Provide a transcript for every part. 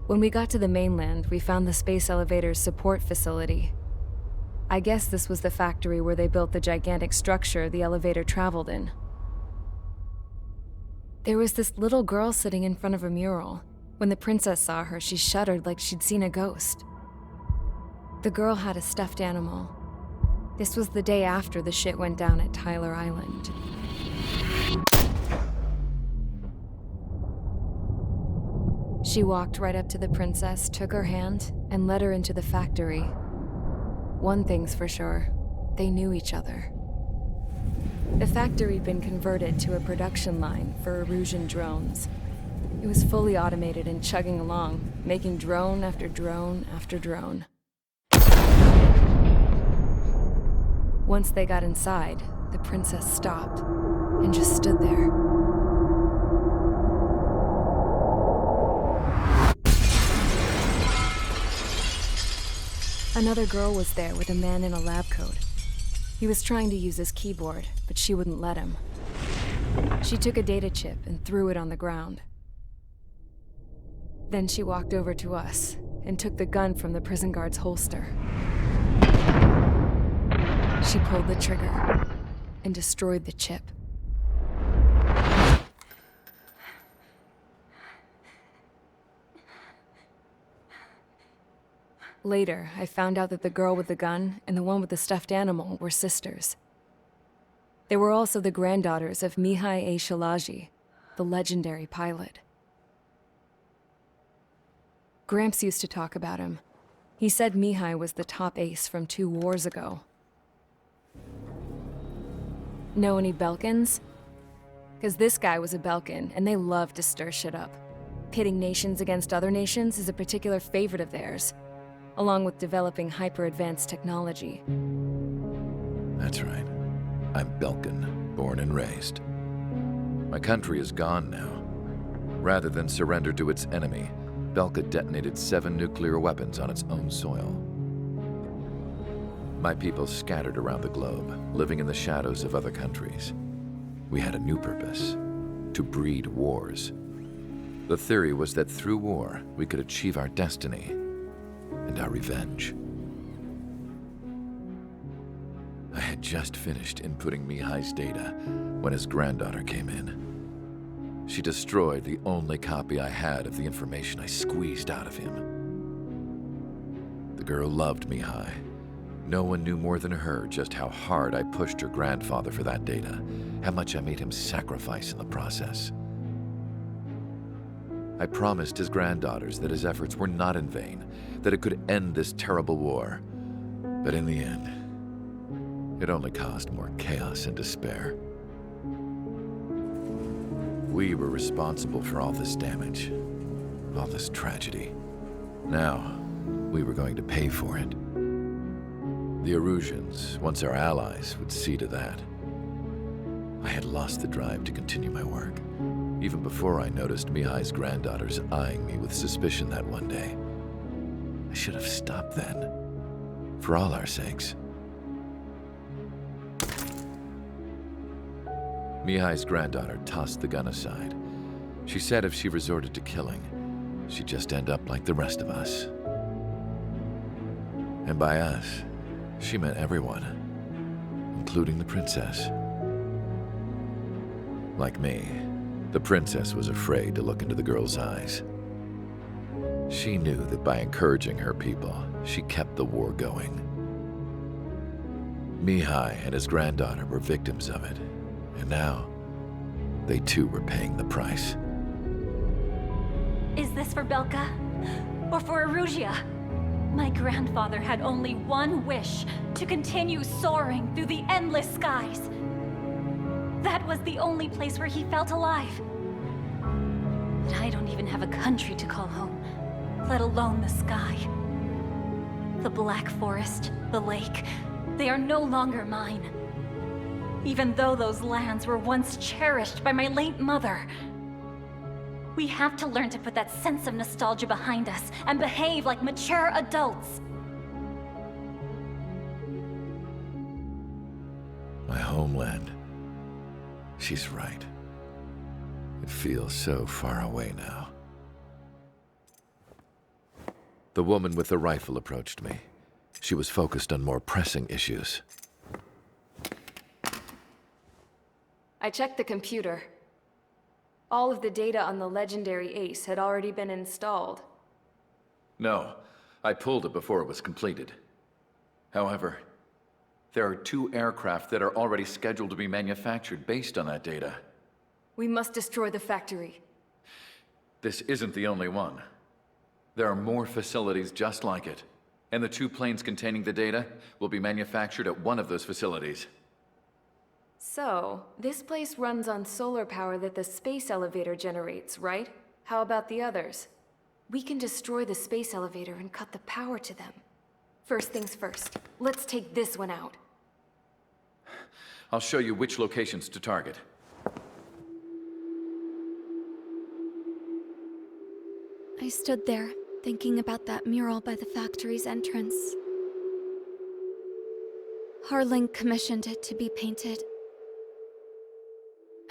When we got to the mainland, we found the space elevator's support facility. I guess this was the factory where they built the gigantic structure the elevator traveled in. There was this little girl sitting in front of a mural. When the princess saw her, she shuddered like she'd seen a ghost. The girl had a stuffed animal. This was the day after the shit went down at Tyler Island. She walked right up to the princess, took her hand, and led her into the factory. One thing's for sure, they knew each other. The factory'd been converted to a production line for Erusean drones. It was fully automated and chugging along, making drone after drone after drone. Once they got inside, the princess stopped and just stood there. Another girl was there with a man in a lab coat. He was trying to use his keyboard, but she wouldn't let him. She took a data chip and threw it on the ground. Then she walked over to us and took the gun from the prison guard's holster. She pulled the trigger and destroyed the chip. Later, I found out that the girl with the gun and the one with the stuffed animal were sisters. They were also the granddaughters of Mihai A. Shalaji, the legendary pilot. Gramps used to talk about him. He said Mihai was the top ace from 2 wars ago. Know any Belkans? Because this guy was a Belkan, and they love to stir shit up. Pitting nations against other nations is a particular favorite of theirs, along with developing hyper-advanced technology. That's right. I'm Belkan, born and raised. My country is gone now. Rather than surrender to its enemy, Belka detonated 7 nuclear weapons on its own soil. My people scattered around the globe, living in the shadows of other countries. We had a new purpose: to breed wars. The theory was that through war, we could achieve our destiny and our revenge. I had just finished inputting Mihai's data when his granddaughter came in. She destroyed the only copy I had of the information I squeezed out of him. The girl loved Mihai. No one knew more than her just how hard I pushed her grandfather for that data, how much I made him sacrifice in the process. I promised his granddaughters that his efforts were not in vain, that it could end this terrible war. But in the end, it only caused more chaos and despair. We were responsible for all this damage, all this tragedy. Now, we were going to pay for it. The Eruseans, once our allies, would see to that. I had lost the drive to continue my work, even before I noticed Mihai's granddaughters eyeing me with suspicion that one day. I should have stopped then, for all our sakes. Mihai's granddaughter tossed the gun aside. She said if she resorted to killing, she'd just end up like the rest of us. And by us, she meant everyone, including the princess. Like me, the princess was afraid to look into the girl's eyes. She knew that by encouraging her people, she kept the war going. Mihai and his granddaughter were victims of it, and now, they too were paying the price. Is this for Belka? Or for Erusea? My grandfather had only one wish: to continue soaring through the endless skies. That was the only place where he felt alive. But I don't even have a country to call home, let alone the sky. The Black Forest, the lake, they are no longer mine. Even though those lands were once cherished by my late mother. We have to learn to put that sense of nostalgia behind us and behave like mature adults. My homeland. She's right. It feels so far away now. The woman with the rifle approached me. She was focused on more pressing issues. I checked the computer. All of the data on the legendary Ace had already been installed. No, I pulled it before it was completed. However, there are 2 aircraft that are already scheduled to be manufactured based on that data. We must destroy the factory. This isn't the only one. There are more facilities just like it, and the 2 planes containing the data will be manufactured at one of those facilities. So, this place runs on solar power that the space elevator generates, right? How about the others? We can destroy the space elevator and cut the power to them. First things first, let's take this one out. I'll show you which locations to target. I stood there, thinking about that mural by the factory's entrance. Harling commissioned it to be painted.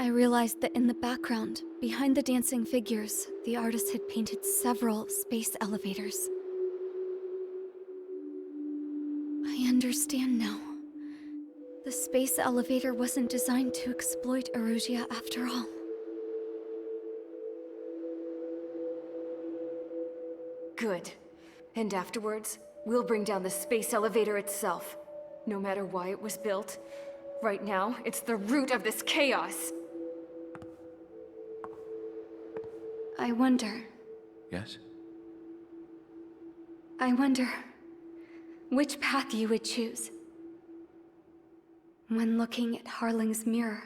I realized that in the background, behind the dancing figures, the artist had painted several space elevators. I understand now. The space elevator wasn't designed to exploit Erusea after all. Good. And afterwards, we'll bring down the space elevator itself. No matter why it was built, right now, it's the root of this chaos. I wonder Yes? which path you would choose when looking at Harling's mirror.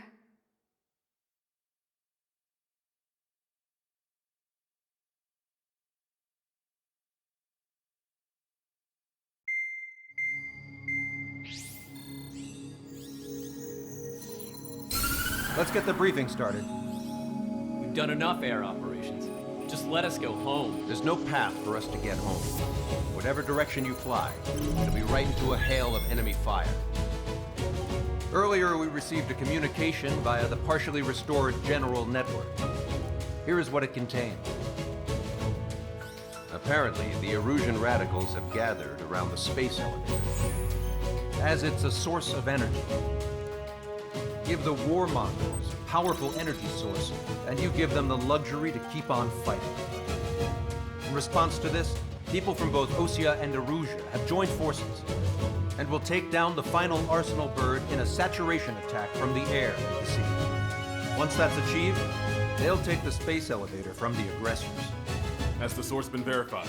Let's get the briefing started. We've done enough air operations. Just let us go home. There's no path for us to get home. Whatever direction you fly, it'll be right into a hail of enemy fire. Earlier, we received a communication via the partially restored general network. Here is what it contained. Apparently, the Erusian radicals have gathered around the space elevator, as it's a source of energy. Give the warmongers a powerful energy source, and you give them the luxury to keep on fighting. In response to this, people from both Osea and Erusea have joined forces, and will take down the final Arsenal bird in a saturation attack from the air to the sea. Once that's achieved, they'll take the space elevator from the aggressors. Has the source been verified?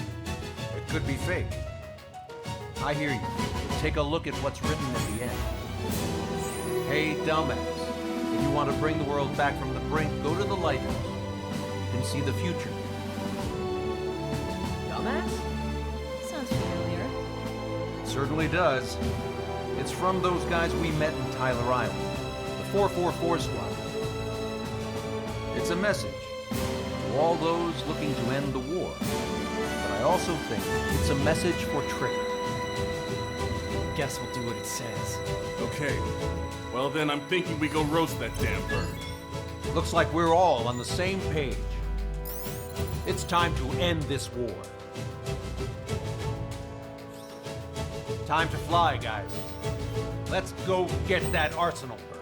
It could be fake. I hear you. Take a look at what's written at the end. Hey, dumbass. If you want to bring the world back from the brink, go to the lighthouse. You can see the future. Dumbass? Sounds familiar. It certainly does. It's from those guys we met in Tyler Island, the 444 squad. It's a message to all those looking to end the war. But I also think it's a message for Trigger. Guess we'll do what it says. Okay. Well then, I'm thinking we go roast that damn bird. Looks like we're all on the same page. It's time to end this war. Time to fly, guys. Let's go get that Arsenal bird.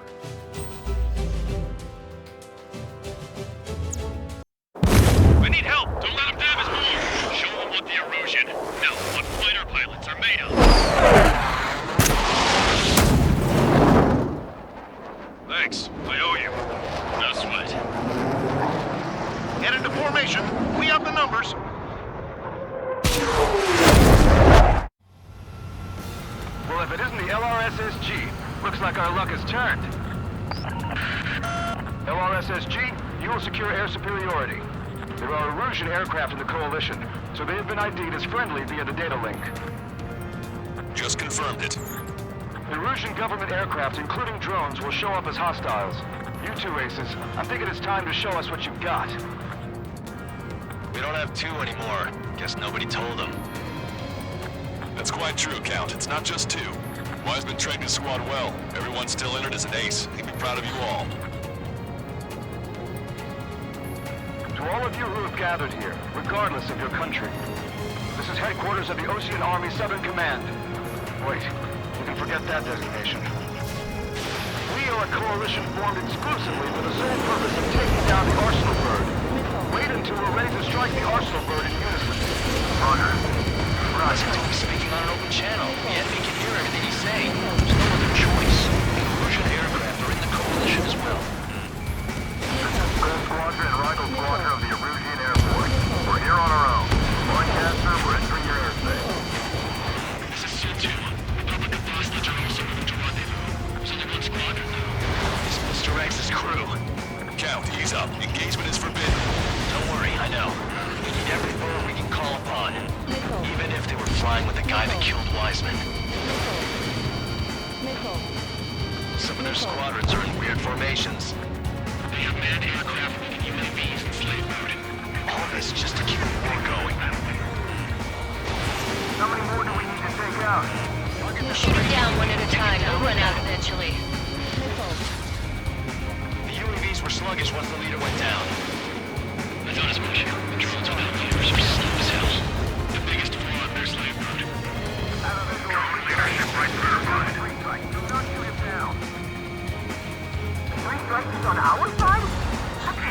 We need help! Don't let them damage more! Show them what the Erusian, no, what fighter pilots are made of! Thanks, I owe you. No sweat. Get into formation! We have the numbers! Well, if it isn't the LRSSG, looks like our luck has turned. LRSSG, you will secure air superiority. There are Erusian aircraft in the Coalition, so they have been ID'd as friendly via the data link. Just confirmed it. Erusian government aircraft, including drones, will show up as hostiles. You two aces, I'm thinking it's time to show us what you've got. We don't have two anymore. Guess nobody told them. That's quite true, Count. It's not just two. Wiseman trained his squad well. Everyone's still entered as an ace. He'd be proud of you all. To all of you who have gathered here, regardless of your country, the This is headquarters of the Ocean Army Southern Command. Wait, you can forget that designation. We are a coalition formed exclusively for the sole purpose of taking down the Arsenal Bird. Wait until we're ready to strike the Arsenal Bird in unison. Roger. Listen to him speaking on an open channel. The enemy can hear everything he's saying. There's no other choice. Russian aircraft are in the coalition as well. Gold Squadron and Rifle Squadron of the Erusean Air Force. We're here on our own. Broadcaster, we're entering your airspace. This is C2. Republic of Bestial are also moving to rendezvous. There's only one squadron now. It's Mr. X's crew. Count, ease up. Engagement is forbidden. Don't worry, I know. We need every bird we can call upon. Even if they were flying with the guy that killed Wiseman. Some of their squadrons are in weird formations. They have manned aircraft with UAVs in slave mode. All this just to keep the war going. How many more do we need to take out? Shoot them down one at a time. They'll run out eventually. The UAVs were sluggish once the leader went down. I thought as much. The drones without leaders are slow as hell. The biggest flaw in their slave mode. Drone leadership right verified. Do not shoot him down. 3 strikes is on our side? That's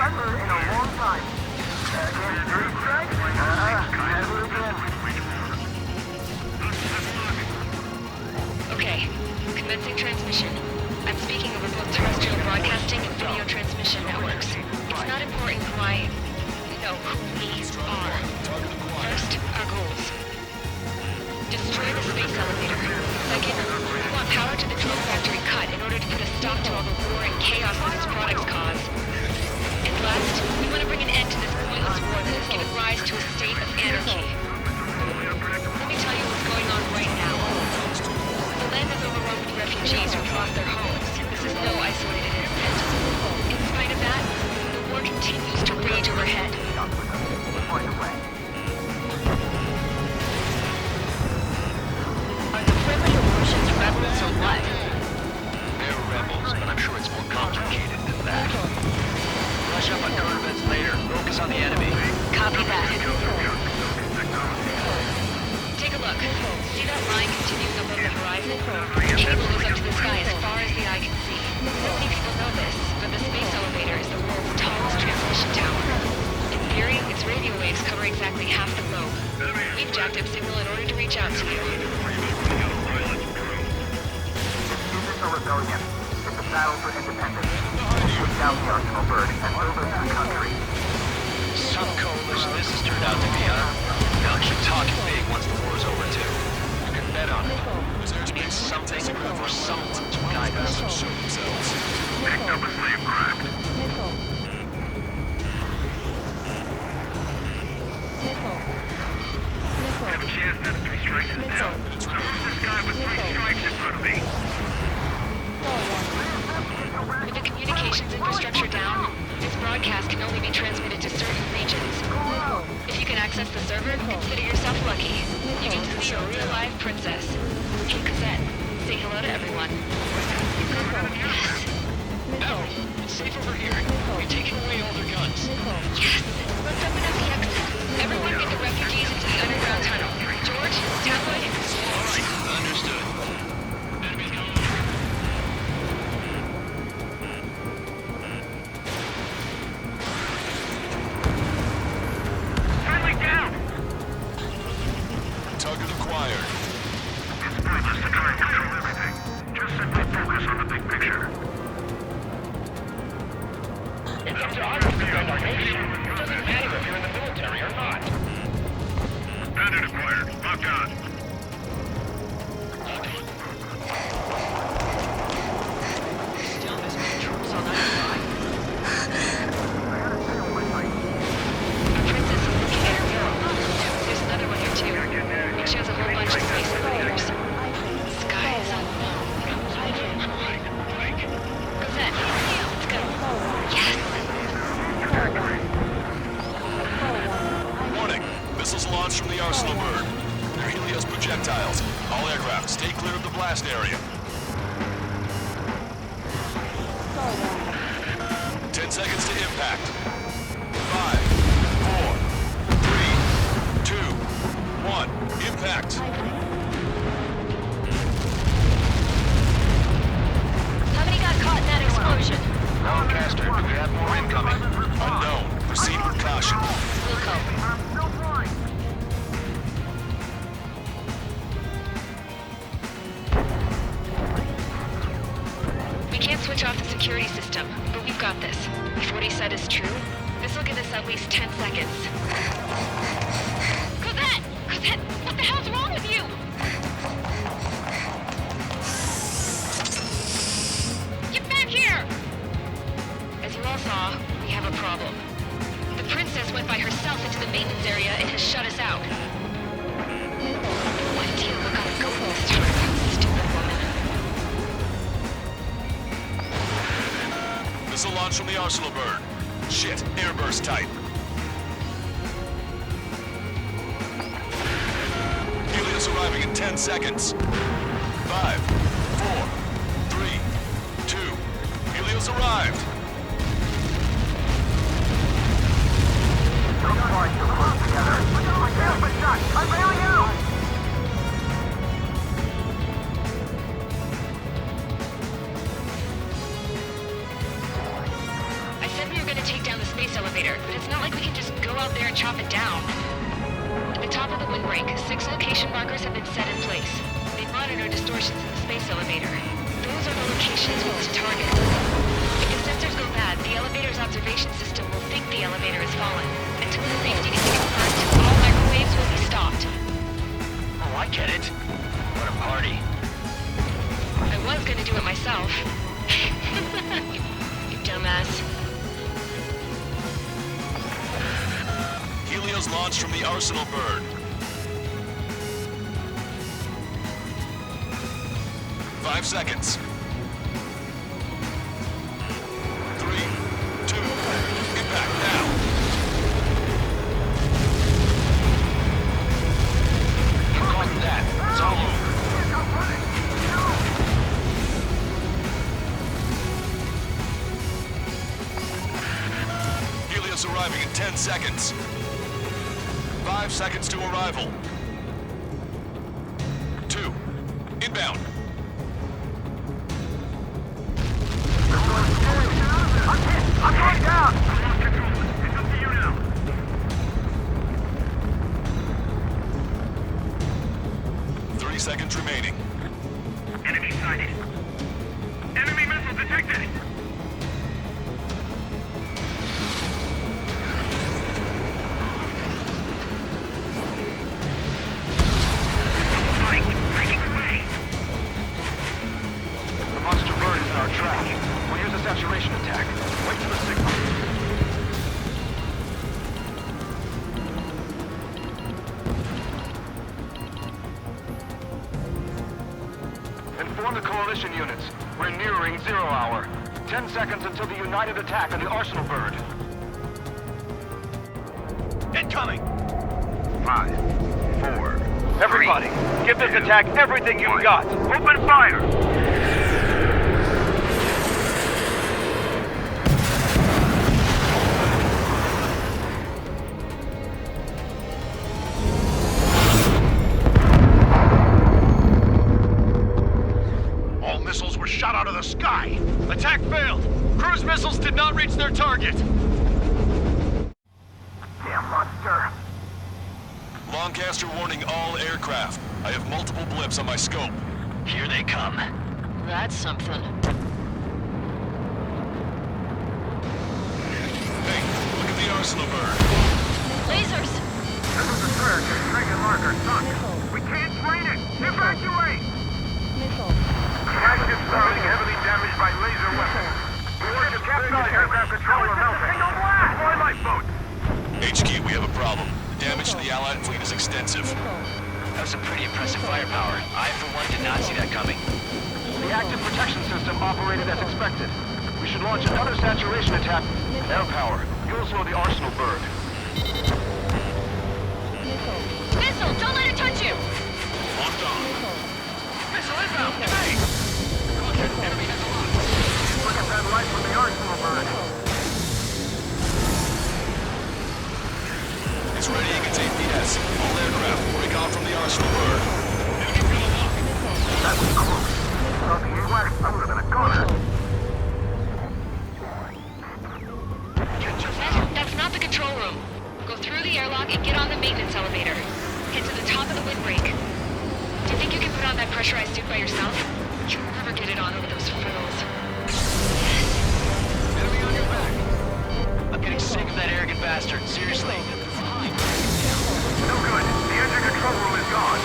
ever in a long time. 3 strikes? Never again. Okay, commencing transmission. I'm speaking over both terrestrial broadcasting and video transmission networks. It's not important who we are. First, our goals. Destroy the space elevator. Second, we want power to the drone factory cut in order to put a stop to all the war and chaos that its products cause. And last, we want to bring an end to this pointless war that has given rise to a state of anarchy. Let me tell you what's going on right now. The land is overrun with refugees who've lost their homes. This is no isolated incident. In spite of that, the war continues to rage overhead. Are the primitive Russians rebels or what? They're rebels, but I'm sure it's more complicated than that. Brush up on corvettes later. Focus on the enemy. Copy that. Take a look. See that line continuing above the horizon? The cable goes up to the sky as far as the eye can see. Not many people know this, but the space elevator is the world's tallest transmission tower. In theory, its radio waves cover exactly half the globe. We've jacked up signal in order to reach out to you. Rebellion. It's a battle for independence. Take down the Arsenal Bird and move us to the country. Some coalition this has turned out to be, huh? Now keep talking big once the war's over, too. You can bet on it. He needs something or someone to guide us. Show themselves. Picked up a slave crack. I have a chance that 3 strikes is down. Who's this guy with 3 strikes in front of me? With the communications infrastructure down, this broadcast can only be transmitted to certain regions. If you can access the server, consider yourself lucky. You get to see a real-life princess. Hey, Cosette, say hello to everyone. Yes. No, it's safe over here. We've taken away all their guns. Yes! Let's open up the exit. Everyone get the refugees into the underground tunnel. George, Tabloid, All right, understood. Enemies coming. Friendly down! Target acquired. It's pointless to try and control everything. Just simply focus on the big picture. It's up to us to defend our nation. It doesn't matter if you're in the military or not. Bandit acquired. Locked on. Still missing troops on either side. our princess is looking at her mirror. There's another one here too. It shows a whole bunch of space elevators. Sky is unknown. Cosette, let's go. Yes! Warning. Missiles launched from the Arsenal Bird. They're Helios projectiles. All aircraft, stay clear of the blast area. 10 seconds to impact. 5, 4, 3, 2, security system, but we've got this. If what he said is true, this will give us at least 10 seconds. Cosette! Cosette, what the hell's wrong with you? Get back here! As you all saw, we have a problem. The princess went by herself into the maintenance area and has shut us out. What deal we gotta go for this time, stupid woman? Missile launch from the arsenal bird. Shit, airburst type. Helios arriving in 10 seconds. 5, 4, 3, 2. Helios arrived. Don't fly too close together. But shot! I'm bailing out! I said we were gonna take down the space elevator, but it's not like we can just go out there and chop it down. At the top of the windbreak, 6 location markers have been set in place. They monitor distortions in the space elevator. Those are the locations we must target. If the sensors go bad, the elevator's observation system will think the elevator has fallen. Until the safety can be confirmed, all microwaves will be stopped. Oh, I get it. What a party. I was gonna do it myself. you dumbass. Helios launched from the arsenal bird. 5 seconds. 3, 2, impact now. You caused that. It's all over. Helios arriving in 10 seconds. 5 seconds to arrival. 2, inbound. I'm going down! It's up to you now. 30 seconds remaining. Enemy sighted. Enemy missile detected. Breaking away. The monster bird is in our track. We'll use a saturation attack. Wait for the signal. Inform the coalition units. We're nearing 0 hour. 10 seconds until the united attack on the arsenal bird. Incoming! 5, 4. Everybody, give this attack everything you've got. Open fire! All missiles were shot out of the sky. Attack failed. Cruise missiles did not reach their target. Damn monster! Lancaster warning all aircraft. I have multiple blips on my scope. Here they come. That's something. Hey, look at the arsenal bird. Lasers! This is the surge. Dragon marker sunk. We can't train it! Evacuate! Flagship starting heavily damaged by laser weapons. Warship capsized aircraft controller melting. Deploy lifeboats! HQ, we have a problem. The damage to the Allied fleet is extensive. That was some pretty impressive firepower. I, for one, did not see that coming. The active protection system operated as expected. We should launch another saturation attack. Air power. You'll slow the arsenal bird. Missile! Don't let it touch you! Locked on. Missile inbound! Hey! Caution, enemy has a lot. Look at that light from the arsenal bird. It's readying its APS. All aircraft, recon from the arsenal bird. Enemy's gonna lock. That was close. Talking west, I would have been a goner. That's not the control room. Go through the airlock and get on the maintenance elevator. Head to the top of the windbreak. Do you think you can put on that pressurized suit by yourself? You'll never get it on over those frills. getting sick of that arrogant bastard. Seriously. No good. The engine control room is gone.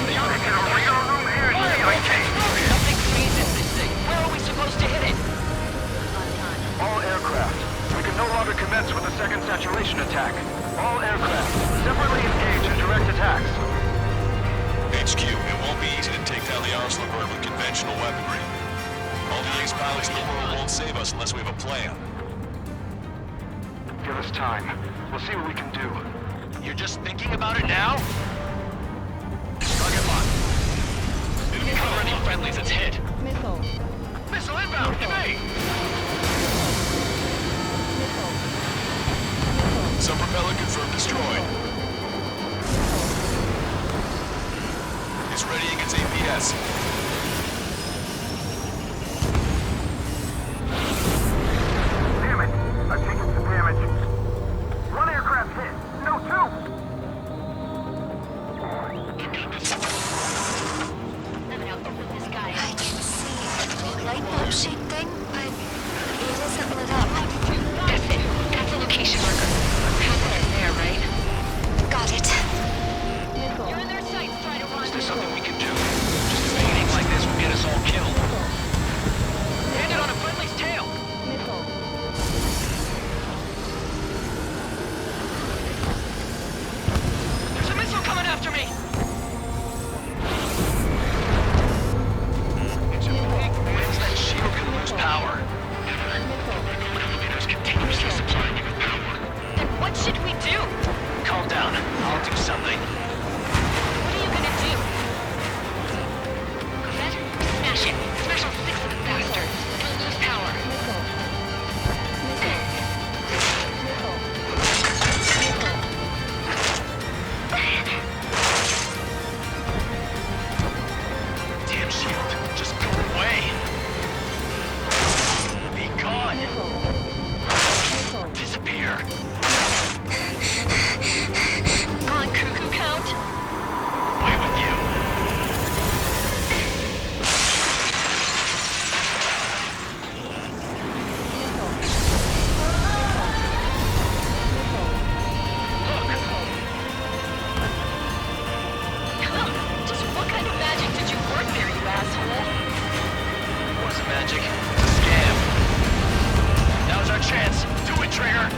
The real room here is CIT. Nothing freezes this thing. Where are we supposed to hit it? All aircraft. We can no longer commence with a second saturation attack. All aircraft, separately engage in direct attacks. HQ, it won't be easy to take down the Arsenal bird with conventional weaponry. All the ace pilots in the world won't save us unless we have a plan. Give us time. We'll see what we can do. You're just thinking about it now? Target locked. Cover any friendlies, it's hit. Missile. Missile inbound, to me! Sub-propeller confirmed destroyed. It's readying its APS. Damn it! I've taken some damage. One aircraft hit. No, two! I can see a light bulb shaped thing, but it isn't lit up. That's it. That's the location marker. Confident there, right? Got it. You're in their sights, try to run. Is there something we can do? Just anything like this will get us all killed. Landed on a friendly's tail! Missile. There's a missile coming after me! It's a big wins that shield can lose power. Elevators continuously supplying you with power. Then what should we do? Calm down. I'll do something. What are you gonna do? Red, smash it. Smash all 6 of them bastards. We'll lose power. Damn shield. Just go away. Be gone. Disappear. On cuckoo count? Away with you. Just what kind of magic did you work there, you asshole? It wasn't magic. It's a scam. Now's our chance. Do it, Trigger.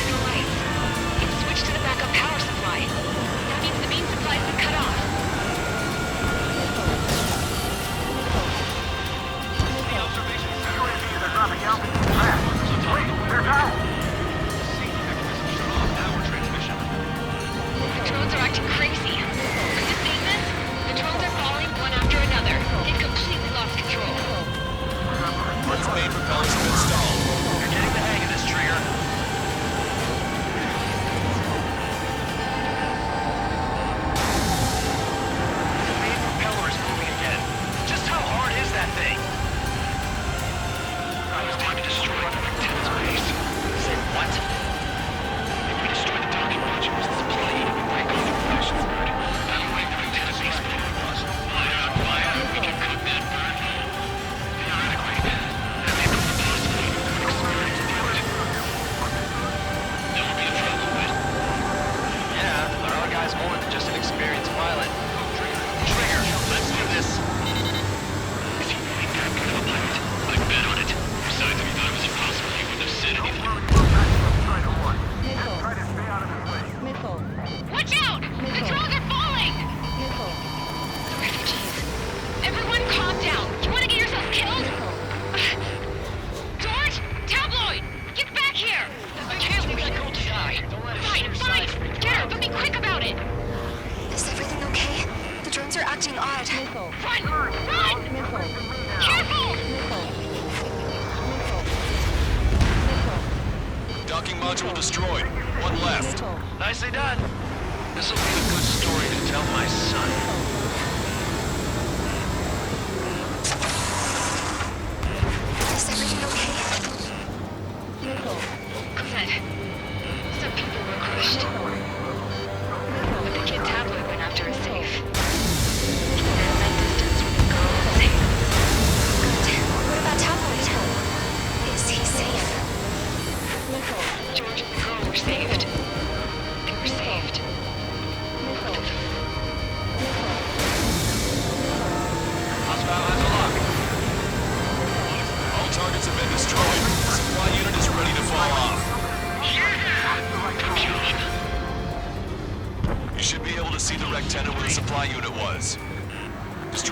You're right. It's switched to the backup power supply. That means the main supply's been cut off. The observation UAVs are dropping altitude fast. Wait, they're down! safety mechanism shut off power transmission. The drones are acting crazy. Are you seeing this? The drones are falling one after another. They've completely lost control. Both main propellers have been stalled. You're getting the hang of this, Trigger. The main propeller is moving again. Just how hard is that thing? I was time to destroy the lieutenant's base. Say what? If we destroy the docking modules, this plane will break off the Russian bird. That'll make the lieutenant's base below us. Fly out. We can cook that bird. Theoretically, that may prove the possibility of an experienced pilot. That would be a trouble, but... Yeah, but our guy's more than just an experienced pilot. Trigger, let's do this. Is he really that good of a pilot? I bet on it. Besides, if he thought it was impossible, he wouldn't have said anything. Try to stay out of his way. Missile. Watch out! The drones are falling! Missile. The refugees. Everyone calm down. You want to get yourself killed? George? Tabloid! Get back here! I can't leave that girl to die. Don't let it Fine, fine! Get her, but be quick about it! Is everything okay? The drones are acting odd. Missile. Run! Run! Missile. Careful! Missile. Missile. Docking module destroyed. One left. Missile. Nicely done. This'll be a good story to tell my son. Is everything okay? Missile. Good. Some people were crushed. But the kid Tabloid went after a safe. And that distance with the girl was safe. Good. What about Tabloid?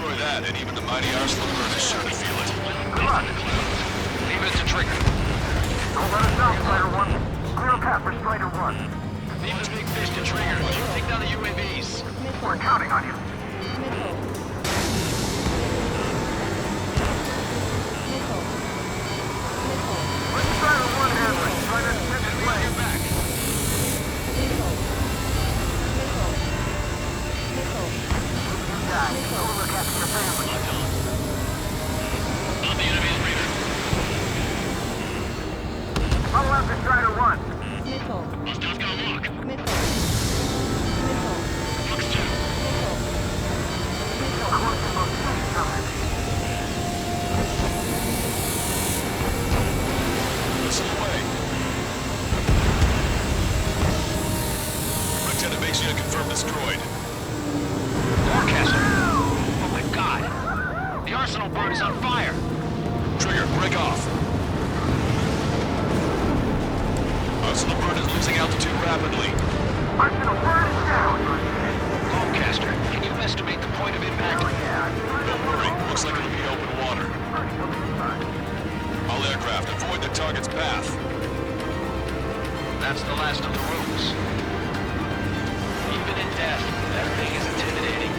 destroy that, and even the mighty Arsenal bird is sure to feel it. Good luck. Leave it to Trigger. Don't let us down, Strider 1. Clear a path for Strider 1. Leave the big fish to Trigger. You take down the UAVs. We're counting on you. Let Strider 1 handle it. Strider 10 is way. Back. Look after your family. On the enemy's radar. Follow after Strider 1. Hostiles got a lock. Looks 2. Close to most coming. Listen away. Lieutenant MISION confirmed destroyed. Forecaster. Oh my god. The Arsenal bird is on fire. Trigger, break off. Arsenal bird is losing altitude rapidly. Arsenal bird is down. Forecaster, can you estimate the point of impact? Don't worry, looks like it'll be open water. All aircraft, avoid the target's path. That's the last of the rooms. Even in death, that thing is intimidating.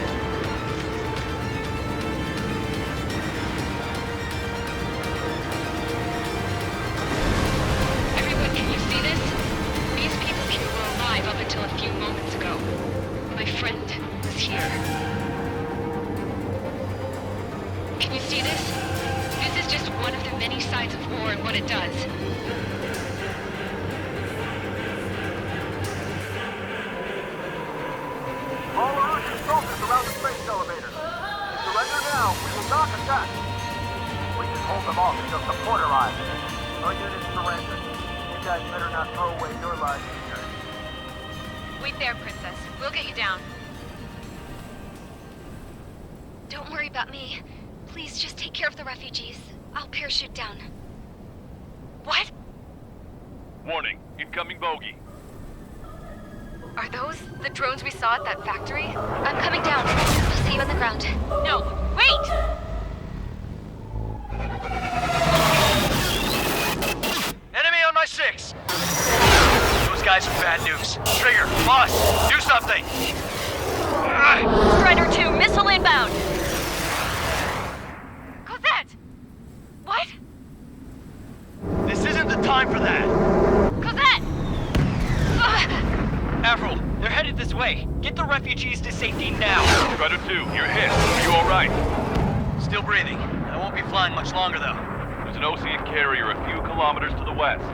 Everyone, can you see this? These people were alive up until a few moments ago. My friend was here. Can you see this? This is just one of the many sides of war and what it does. All Erusian soldiers around the space elevator. Surrender now. We will not attack. We can hold them off until support arrives. Our unit surrender. You guys better not throw away your lives either. Wait there, Princess. We'll get you down. Don't worry about me. Please just take care of the refugees. I'll parachute down. What? Warning, incoming bogey. Are those the drones we saw at that factory? I'm coming down. I'll see you on the ground. No, wait! Enemy on my 6! Those guys are bad news. Trigger, boss, do something! Strider 2, missile inbound! Cosette! What? This isn't the time for that! Cosette! Avril, they're headed this way. Get the refugees to safety now. Strider 2, you're hit. Are you alright? Still breathing. I won't be flying much longer, though. There's an ocean carrier a few kilometers to the west.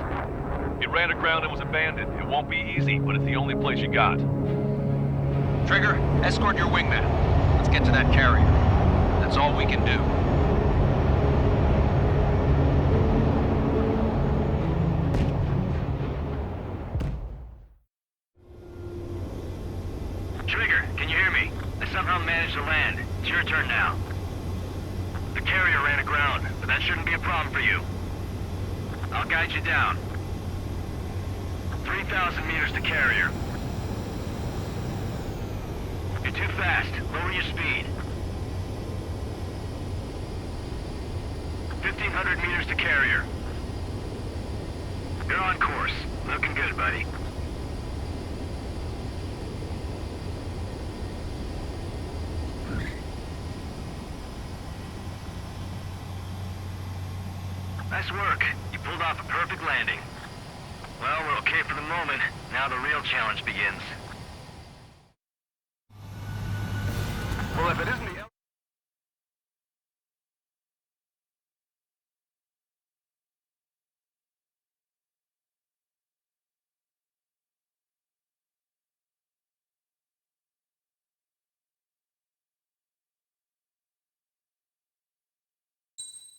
It ran aground and was abandoned. It won't be easy, but it's the only place you got. Trigger, escort your wingman. Let's get to that carrier. That's all we can do. Trigger, can you hear me? I somehow managed to land. It's your turn now. The carrier ran aground, but that shouldn't be a problem for you. I'll guide you down. 3,000 meters to carrier. You're too fast. Lower your speed. 1,500 meters to carrier. You're on course. Looking good, buddy. Nice work. You pulled off a perfect landing. Well, we're okay for the moment. Now the real challenge begins. Well, if it isn't